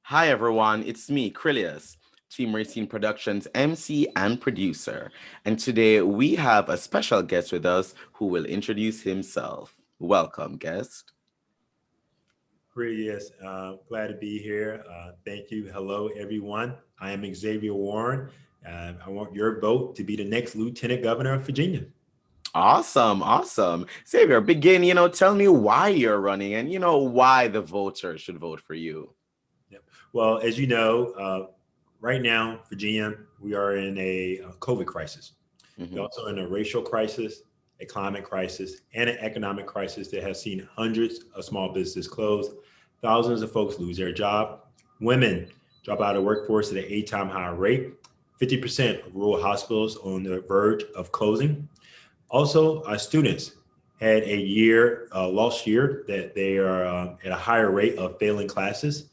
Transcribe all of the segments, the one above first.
Hi everyone, it's me, Krylios, Team Racing Productions MC and producer. And today we have a special guest with us who will introduce himself. Welcome, guest. Yes, glad to be here. Thank you. Hello, everyone. I am Xavier Warren. I want your vote to be the next Lieutenant Governor of Virginia. Awesome, awesome. Xavier, begin, tell me why you're running and why the voter should vote for you. Yep. Well, as you know, right now, Virginia, we are in a COVID crisis. We're Mhm. also in a racial crisis, a climate crisis, and an economic crisis that has seen hundreds of small businesses close, thousands of folks lose their job, women drop out of the workforce at an 8-time higher rate, 50% of rural hospitals on the verge of closing. Also, students had a lost year that they are at a higher rate of failing classes.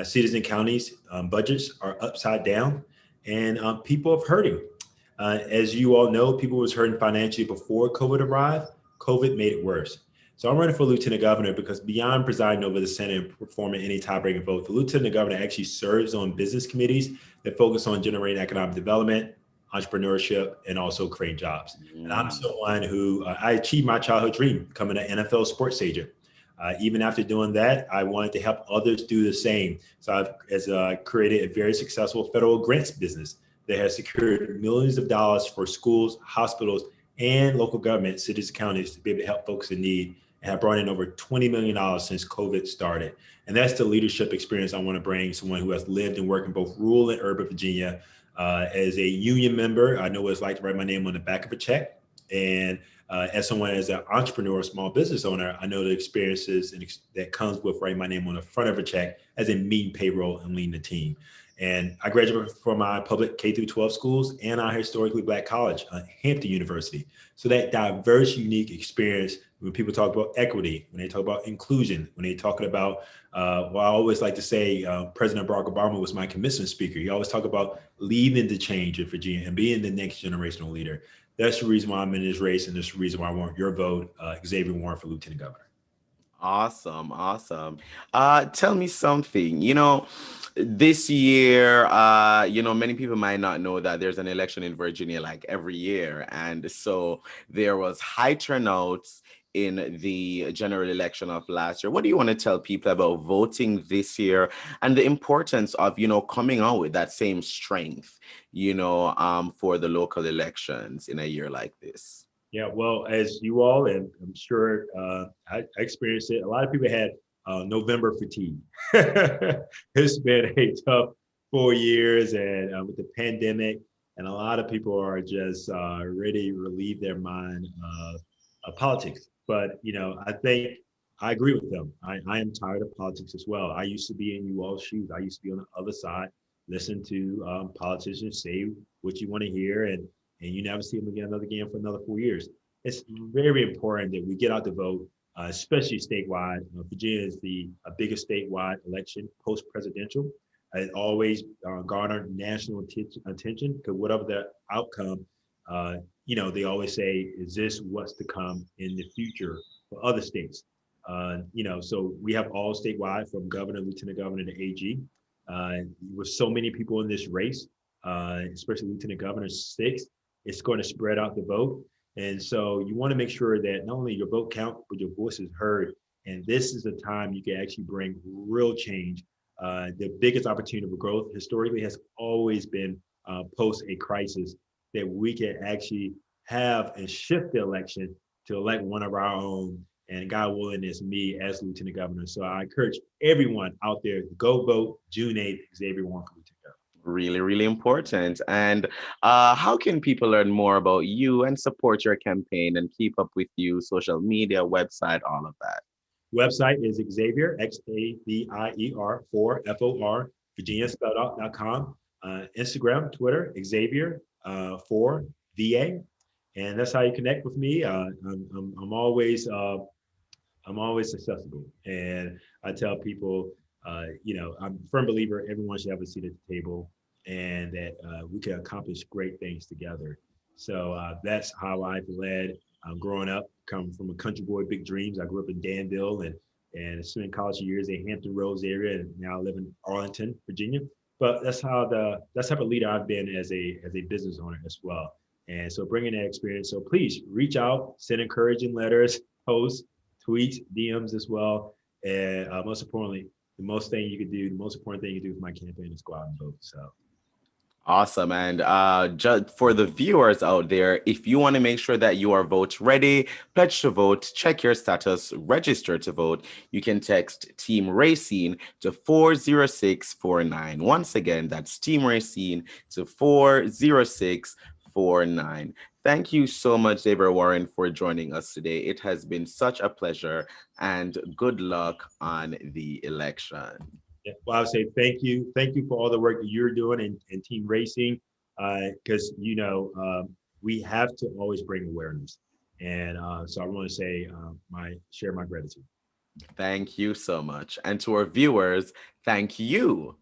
Cities and counties budgets are upside down, and people are hurting. As you all know, people was hurting financially before COVID arrived. COVID made it worse. So I'm running for lieutenant governor because beyond presiding over the Senate and performing any tie-breaking vote, the lieutenant governor actually serves on business committees that focus on generating economic development, entrepreneurship, and also creating jobs. And I'm Mm. someone who I achieved my childhood dream, becoming an NFL sports agent. Even after doing that, I wanted to help others do the same. So I've created a very successful federal grants business that has secured millions of dollars for schools, hospitals, and local government, cities and counties to be able to help folks in need, and have brought in over $20 million since COVID started. And that's the leadership experience I want to bring someone who has lived and worked in both rural and urban Virginia. As a union member, I know what it's like to write my name on the back of a check. And as someone as an entrepreneur, small business owner, I know the experiences that comes with writing my name on the front of a check, as in meeting payroll and leading the team. And I graduated from my public K through 12 schools and our historically black college, Hampton University. So that diverse, unique experience, when people talk about equity, when they talk about inclusion, when they talking about, well, I always like to say President Barack Obama was my commencement speaker. He always talk about leading the change in Virginia and being the next generational leader. That's the reason why I'm in this race, and that's the reason why I want your vote, Xavier Warren, for lieutenant governor. Awesome, awesome. Tell me something. This year, many people might not know that there's an election in Virginia like every year. And so there was high turnouts in the general election of last year. What do you want to tell people about voting this year and the importance of, coming out with that same strength, for the local elections in a year like this? Yeah, well, as you all, and I'm sure I experienced it, a lot of people had November fatigue. It's been a tough 4 years, and with the pandemic, and a lot of people are just ready to relieve their mind of politics. But, I think I agree with them. I am tired of politics as well. I used to be in you all's shoes. I used to be on the other side, listen to politicians say what you want to hear, and you never see them again for another 4 years. It's very important that we get out the vote, especially statewide. Virginia is the biggest statewide election post presidential. It always garnered national attention because whatever the outcome, they always say, is this what's to come in the future for other states? So we have all statewide from governor, lieutenant governor to AG. With so many people in this race, especially lieutenant governor six, it's going to spread out the vote. And so you want to make sure that not only your vote count, but your voice is heard. And this is the time you can actually bring real change. The biggest opportunity for growth historically has always been post a crisis, that we can actually have and shift the election to elect one of our own. And God willing, is me as lieutenant governor. So I encourage everyone out there to go vote June 8th, Xavier Warren for lieutenant governor. Really, really important. And how can people learn more about you and support your campaign and keep up with you, social media, website, all of that? Website is Xavier, Xavier, for Virginia spelled out.com. Instagram, Twitter, Xavier for VA. And that's how you connect with me. I'm always accessible. And I tell people, I'm a firm believer everyone should have a seat at the table, and that we can accomplish great things together. So that's how I've led growing up, coming from a country boy, big dreams. I grew up in Danville, and and spent college years in Hampton Roads area, and now I live in Arlington, Virginia. But that's the type of leader I've been as a business owner as well. And so bringing that experience. So please reach out, send encouraging letters, posts, tweets, DMs as well. And most importantly, the most important thing you can do for my campaign is go out and vote. So Awesome. And just for the viewers out there, if you want to make sure that you are vote ready, pledge to vote, check your status, register to vote, you can text Team Racine to 40649. Once again, that's Team Racine to 40649. Thank you so much, Xavier Warren, for joining us today. It has been such a pleasure, and good luck on the election. yeah, well, I would say thank you for all the work that you're doing in team racing, because we have to always bring awareness, and so I want to say my share my gratitude. Thank you so much. And to our viewers, thank you